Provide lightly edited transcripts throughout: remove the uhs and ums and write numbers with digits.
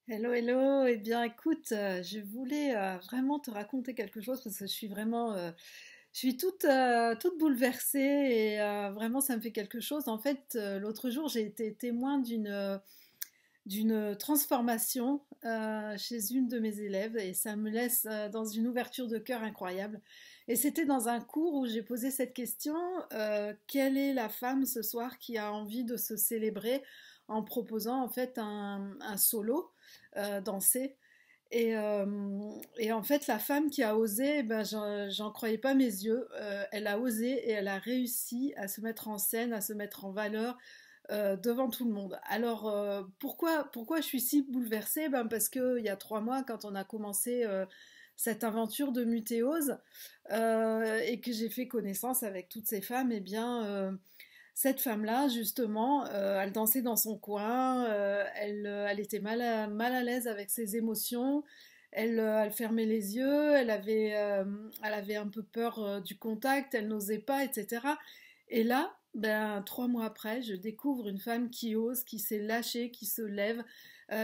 Hello, hello. Eh bien, écoute, je voulais vraiment te raconter quelque chose parce que je suis vraiment, je suis toute bouleversée et vraiment, ça me fait quelque chose. En fait, l'autre jour, j'ai été témoin d'une transformation chez une de mes élèves et ça me laisse dans une ouverture de cœur incroyable. Et c'était dans un cours où j'ai posé cette question, quelle est la femme ce soir qui a envie de se célébrer en proposant en fait un solo dansé et en fait, la femme qui a osé, ben, j'en croyais pas mes yeux. Elle a osé et elle a réussi à se mettre en scène, à se mettre en valeur devant tout le monde. Alors, pourquoi je suis si bouleversée? Ben, parce qu'il y a 3 mois, quand on a commencé cette aventure de Mutéose et que j'ai fait connaissance avec toutes ces femmes, eh bien, cette femme-là, justement, elle dansait dans son coin, elle était mal à l'aise avec ses émotions, elle fermait les yeux, elle avait un peu peur du contact, elle n'osait pas, etc. Et là, ben, 3 mois après, je découvre une femme qui ose, qui s'est lâchée, qui se lève,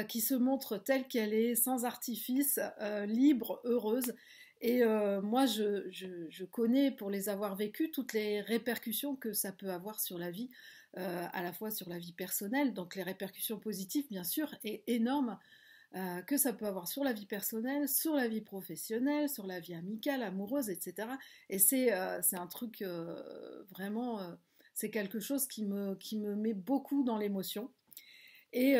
qui se montre telle qu'elle est, sans artifice, libre, heureuse. Et moi, je connais, pour les avoir vécues, toutes les répercussions que ça peut avoir sur la vie, à la fois sur la vie personnelle, donc les répercussions positives, bien sûr, et énormes, que ça peut avoir sur la vie personnelle, sur la vie professionnelle, sur la vie amicale, amoureuse, etc. Et c'est un truc vraiment, c'est quelque chose qui me met beaucoup dans l'émotion. Et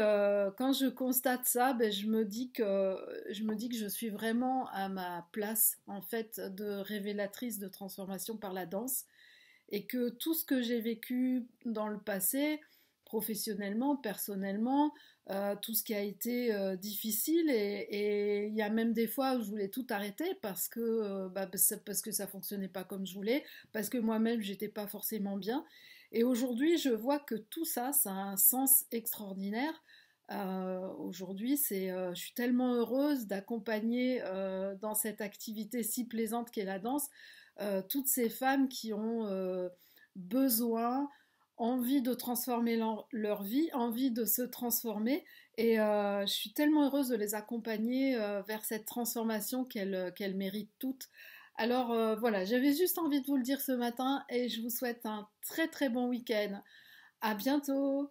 quand je constate ça, ben, je me dis que je suis vraiment à ma place en fait de révélatrice de transformation par la danse et que tout ce que j'ai vécu dans le passé, professionnellement, personnellement, tout ce qui a été difficile et il y a même des fois où je voulais tout arrêter parce que ça fonctionnait pas comme je voulais, parce que moi-même j'étais pas forcément bien. Et aujourd'hui, je vois que tout ça, ça a un sens extraordinaire. Aujourd'hui, je suis tellement heureuse d'accompagner dans cette activité si plaisante qu'est la danse toutes ces femmes qui ont besoin, envie de transformer leur vie, envie de se transformer. Et je suis tellement heureuse de les accompagner vers cette transformation qu'elles méritent toutes. Alors voilà, j'avais juste envie de vous le dire ce matin et je vous souhaite un très très bon week-end. À bientôt!